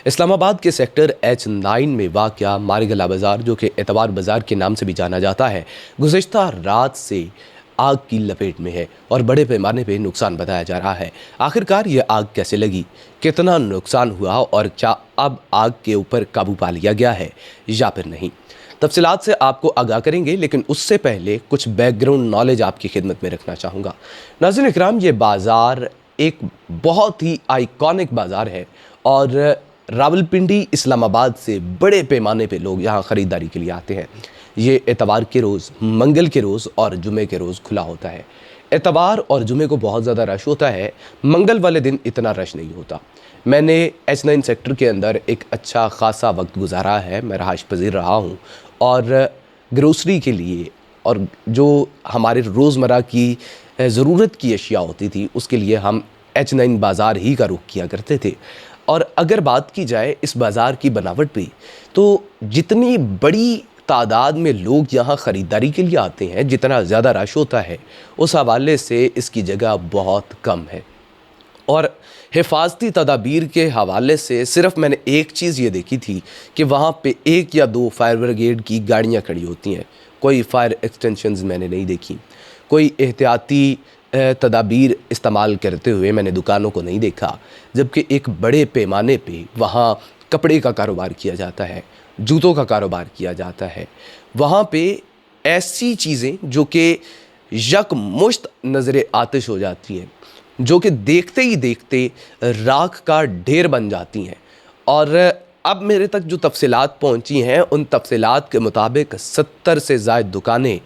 इस्लामाबाद के sector H9 में वाक़या मारगला बाज़ार, जो कि एतवार बाज़ार के नाम से भी जाना जाता है, गुज़िश्ता रात से आग की लपेट में है और बड़े पैमाने पे नुकसान बताया जा रहा है। आखिरकार ये आग कैसे लगी, कितना नुकसान हुआ और क्या अब आग के ऊपर काबू पा लिया गया है या फिर नहीं, तफसीलात से आपको आगाह करेंगे। लेकिन उससे पहले कुछ बैकग्राउंड नॉलेज आपकी खिदमत में रखना चाहूँगा। नाज़रीन इकराम, ये बाज़ार एक बहुत ही आइकॉनिक बाज़ार है और रावलपिंडी इस्लामाबाद से बड़े पैमाने पे लोग यहाँ ख़रीदारी के लिए आते हैं। ये एतवार के रोज़, मंगल के रोज़ और जुमे के रोज़ खुला होता है। एतवार और जुमे को बहुत ज़्यादा रश होता है, मंगल वाले दिन इतना रश नहीं होता। मैंने H9 सेक्टर के अंदर एक अच्छा खासा वक्त गुजारा है, मैं रहाइश पजीर रहा हूँ और ग्रोसरी के लिए और जो हमारे रोज़मर्रा की ज़रूरत की अशिया होती थी उसके लिए हम H9 बाज़ार ही का रुख किया करते थे। और अगर बात की जाए इस बाज़ार की बनावट पे, तो जितनी बड़ी तादाद में लोग यहाँ ख़रीदारी के लिए आते हैं, जितना ज़्यादा रश होता है, उस हवाले से इसकी जगह बहुत कम है। और हिफाजती तदाबीर के हवाले से सिर्फ मैंने एक चीज़ ये देखी थी कि वहाँ पे 1 या 2 फायर ब्रिगेड की गाड़ियाँ खड़ी होती हैं, कोई फायर एक्सटेंशंस मैंने नहीं देखी, कोई एहतियाती तदाबीर इस्तेमाल करते हुए मैंने दुकानों को नहीं देखा। जबकि एक बड़े पैमाने पे वहाँ कपड़े का कारोबार किया जाता है, जूतों का कारोबार किया जाता है। वहाँ पे ऐसी चीज़ें जो कि यकमुश्त नज़र आतिश हो जाती हैं, जो कि देखते ही देखते राख का ढेर बन जाती हैं। और अब मेरे तक जो तफसीलात पहुँची हैं, उन तफसीलात के मुताबिक 70 से ज़ायद दुकानें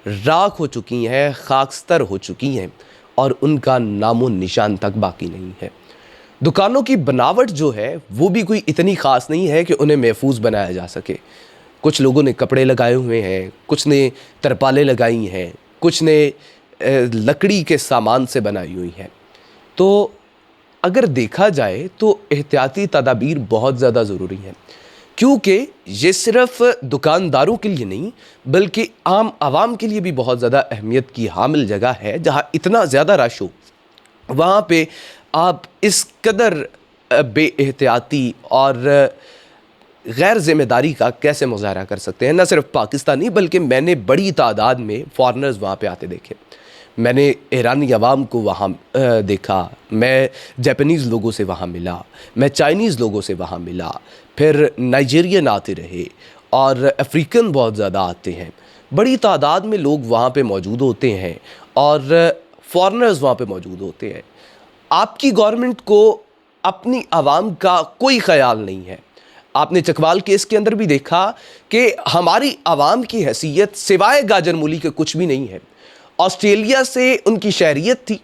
राख हो चुकी हैं, खाकस्तर हो चुकी हैं और उनका नामो निशान तक बाकी नहीं है। दुकानों की बनावट जो है वो भी कोई इतनी ख़ास नहीं है कि उन्हें महफूज बनाया जा सके। कुछ लोगों ने कपड़े लगाए हुए हैं, कुछ ने तरपालें लगाई हैं, कुछ ने लकड़ी के सामान से बनाई हुई हैं। तो अगर देखा जाए तो एहतियाती तदाबीर बहुत ज़्यादा ज़रूरी है, क्योंकि ये सिर्फ दुकानदारों के लिए नहीं बल्कि आम आवाम के लिए भी बहुत ज़्यादा अहमियत की हामिल जगह है। जहाँ इतना ज़्यादा रश हो, वहाँ पे आप इस कदर बेएहतियाती और गैर ज़िम्मेदारी का कैसे मुज़ाहरा कर सकते हैं। न सिर्फ पाकिस्तानी बल्कि मैंने बड़ी तादाद में फ़ॉरेनर्स वहाँ पे आते देखे। मैंने ईरानी अवाम को वहाँ देखा, मैं जापानीज़ लोगों से वहाँ मिला, मैं चाइनीज़ लोगों से वहाँ मिला, फिर नाइजीरियन आते रहे और अफ्रीकन बहुत ज़्यादा आते हैं। बड़ी तादाद में लोग वहाँ पे मौजूद होते हैं और फ़ॉरेनर्स वहाँ पे मौजूद होते हैं। आपकी गवर्नमेंट को अपनी आवाम का कोई ख़याल नहीं है। आपने चकवाल केस के अंदर भी देखा कि हमारी आवाम की हैसियत सिवाय गाजर मूली के कुछ भी नहीं है। ऑस्ट्रेलिया से उनकी शहरियत थी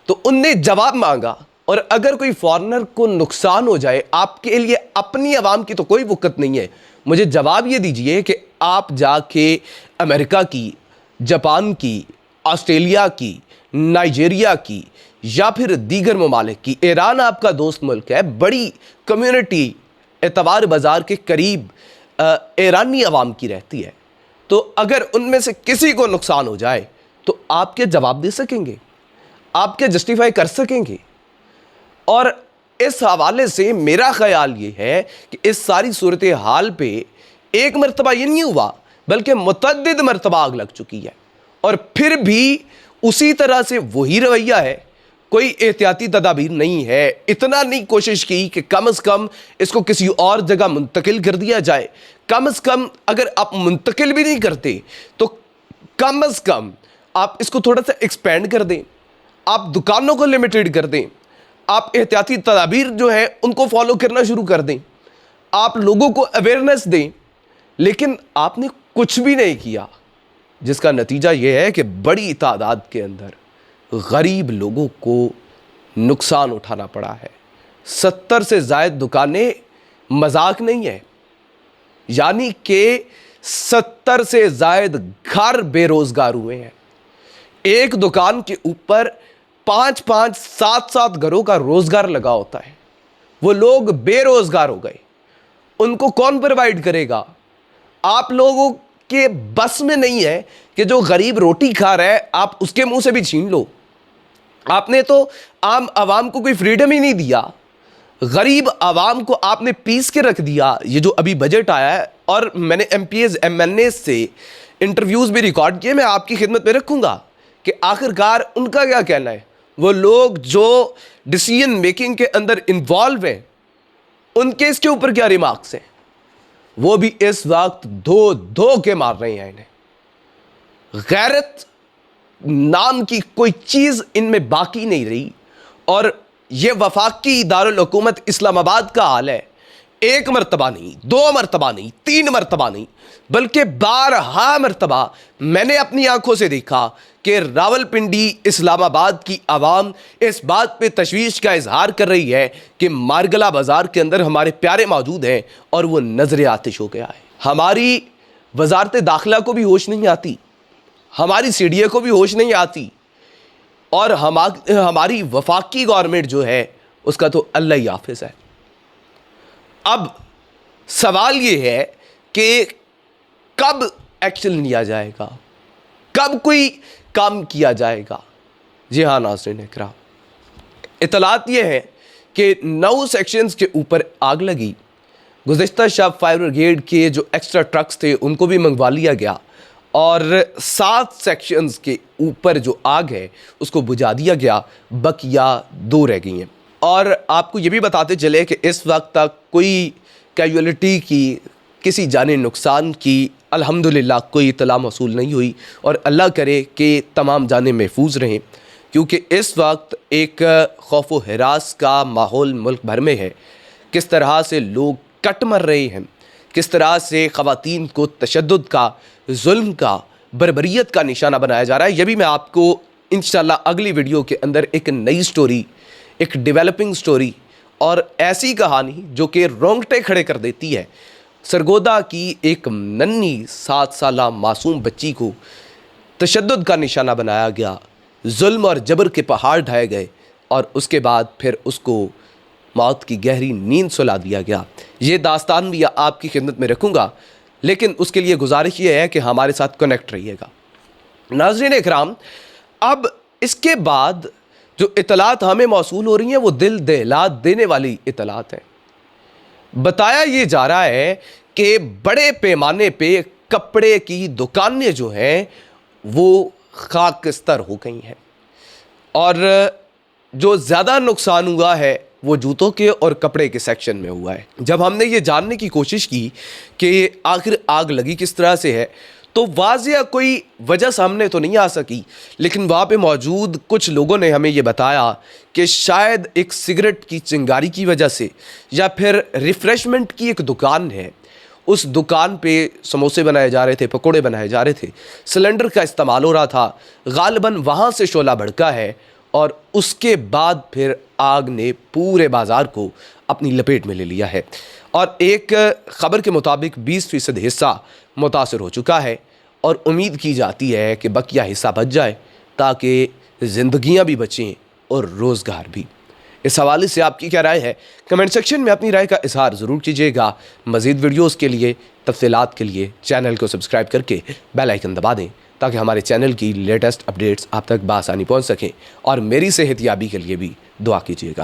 तो उनने जवाब मांगा, और अगर कोई फॉरेनर को नुकसान हो जाए, आपके लिए अपनी आवाम की तो कोई वक़्त नहीं है। मुझे जवाब ये दीजिए कि आप जाके अमेरिका की, जापान की, ऑस्ट्रेलिया की, नाइजीरिया की या फिर दीगर ममालिक की, ईरान आपका दोस्त मुल्क है, बड़ी कम्युनिटी एतवार बाज़ार के करीब ईरानी आवाम की रहती है। तो अगर उनमें से किसी को नुकसान हो जाए तो आपके जवाब दे सकेंगे, आपके जस्टिफाई कर सकेंगे। और इस हवाले से मेरा ख़याल ये है कि इस सारी सूरत हाल पे एक मरतबा ये नहीं हुआ बल्कि मुतअद्दिद मरतबा आग लग चुकी है, और फिर भी उसी तरह से वही रवैया है, कोई एहतियाती तदाबीर नहीं है। इतना नहीं कोशिश की कि कम से कम इसको किसी और जगह मुंतकिल कर दिया जाए। कम से कम अगर आप मुंतकिल भी नहीं करते तो कम से कम आप इसको थोड़ा सा एक्सपेंड कर दें, आप दुकानों को लिमिटेड कर दें, आप एहतियाती तदाबीर जो है उनको फॉलो करना शुरू कर दें, आप लोगों को अवेयरनेस दें। लेकिन आपने कुछ भी नहीं किया, जिसका नतीजा ये है कि बड़ी तादाद के अंदर गरीब लोगों को नुकसान उठाना पड़ा है। 70 से ज़ायद दुकानें मजाक नहीं है, यानी कि 70 से ज़ायद घर बेरोज़गार हुए हैं। एक दुकान के ऊपर 5-5, 7-7 घरों का रोज़गार लगा होता है। वो लोग बेरोज़गार हो गए, उनको कौन प्रोवाइड करेगा? आप लोगों के बस में नहीं है कि जो गरीब रोटी खा रहा है आप उसके मुंह से भी छीन लो। आपने तो आम आवाम को कोई फ्रीडम ही नहीं दिया। غریب عوام کو آپ نے پیس کے رکھ دیا. یہ جو ابھی بجٹ آیا ہے, اور میں نے M P As M N A سے انٹرویوز بھی ریکارڈ کیے, میں آپ کی خدمت میں رکھوں گا کہ آخرکار ان کا کیا کہنا ہے. وہ لوگ جو ڈیسیژن میکنگ کے اندر انوالو ہیں, ان کے اس کے اوپر کیا ریمارکس ہیں. وہ بھی اس وقت دھو کے مار رہے ہیں انہیں. غیرت نام کی کوئی چیز ان میں باقی نہیں رہی. اور یہ وفاقی دارالحکومت اسلام آباد کا حال ہے. ایک مرتبہ نہیں, 2 مرتبہ نہیں, 3 مرتبہ نہیں, بلکہ 12 مرتبہ میں نے اپنی آنکھوں سے دیکھا کہ راولپنڈی اسلام آباد کی عوام اس بات پہ تشویش کا اظہار کر رہی ہے کہ مارگلا بازار کے اندر ہمارے پیارے موجود ہیں اور وہ نظر آتش ہو گیا ہے. ہماری وزارت داخلہ کو بھی ہوش نہیں آتی, ہماری سی ڈی اے کو بھی ہوش نہیں آتی, اور ہماری وفاقی گورنمنٹ جو ہے اس کا تو اللہ ہی حافظ ہے. اب سوال یہ ہے کہ کب ایکشن لیا جائے گا, کب کوئی کام کیا جائے گا. جی ہاں ناظرین اکرام, اطلاعات یہ ہے کہ 9 سیکشنز کے اوپر آگ لگی. گزشتہ شب فائر بریگیڈ کے جو ایکسٹرا ٹرکس تھے ان کو بھی منگوا لیا گیا, اور 7 سیکشنز کے اوپر جو آگ ہے اس کو بجھا دیا گیا. بقیہ 2 رہ گئی ہیں. اور آپ کو یہ بھی بتاتے چلے کہ اس وقت تک کوئی کیجویلٹی کی, کسی جانی نقصان کی الحمدللہ کوئی اطلاع موصول نہیں ہوئی, اور اللہ کرے کہ تمام جانیں محفوظ رہیں, کیونکہ اس وقت ایک خوف و ہراس کا ماحول ملک بھر میں ہے. کس طرح سے لوگ کٹ مر رہے ہیں, کس طرح سے خواتین کو تشدد کا, ظلم کا, بربریت کا نشانہ بنایا جا رہا ہے. یہ بھی میں آپ کو انشاءاللہ اگلی ویڈیو کے اندر ایک نئی سٹوری, ایک ڈیولپنگ سٹوری اور ایسی کہانی جو کہ رونگٹے کھڑے کر دیتی ہے. سرگودا کی ایک ننھی 7 سالہ معصوم بچی کو تشدد کا نشانہ بنایا گیا, ظلم اور جبر کے پہاڑ ڈھائے گئے, اور اس کے بعد پھر اس کو موت کی گہری نیند سلا دیا گیا. یہ داستان بھی آپ کی خدمت میں رکھوں گا, لیکن اس کے لیے گزارش یہ ہے کہ ہمارے ساتھ کنیکٹ رہیے گا. ناظرین اکرام, اب اس کے بعد جو اطلاعات ہمیں موصول ہو رہی ہیں وہ دل دہلا دینے والی اطلاعات ہیں. بتایا یہ جا رہا ہے کہ بڑے پیمانے پہ کپڑے کی دکانیں جو ہیں وہ خاکستر ہو گئی ہیں, اور جو زیادہ نقصان ہوا ہے وہ جوتوں کے اور کپڑے کے سیکشن میں ہوا ہے. جب ہم نے یہ جاننے کی کوشش کی کہ آخر آگ لگی کس طرح سے ہے, تو واضح کوئی وجہ سامنے تو نہیں آ سکی, لیکن وہاں پہ موجود کچھ لوگوں نے ہمیں یہ بتایا کہ شاید ایک سگریٹ کی چنگاری کی وجہ سے, یا پھر ریفریشمنٹ کی ایک دکان ہے, اس دکان پہ سموسے بنائے جا رہے تھے, پکوڑے بنائے جا رہے تھے, سلنڈر کا استعمال ہو رہا تھا, غالباً وہاں سے شعلہ بھڑکا ہے, اور اس کے بعد پھر آگ نے پورے بازار کو اپنی لپیٹ میں لے لیا ہے. اور ایک خبر کے مطابق 20% حصہ متاثر ہو چکا ہے, اور امید کی جاتی ہے کہ بقیہ حصہ بچ جائے تاکہ زندگیاں بھی بچیں اور روزگار بھی. اس حوالے سے آپ کی کیا رائے ہے؟ کمنٹ سیکشن میں اپنی رائے کا اظہار ضرور کیجیے گا. مزید ویڈیوز کے لیے, تفصیلات کے لیے چینل کو سبسکرائب کر کے بیل آئیکن دبا دیں تاکہ ہمارے چینل کی لیٹسٹ اپڈیٹس آپ تک بآسانی پہنچ سکیں, اور میری صحت یابی کے لیے بھی دعا کیجیے گا.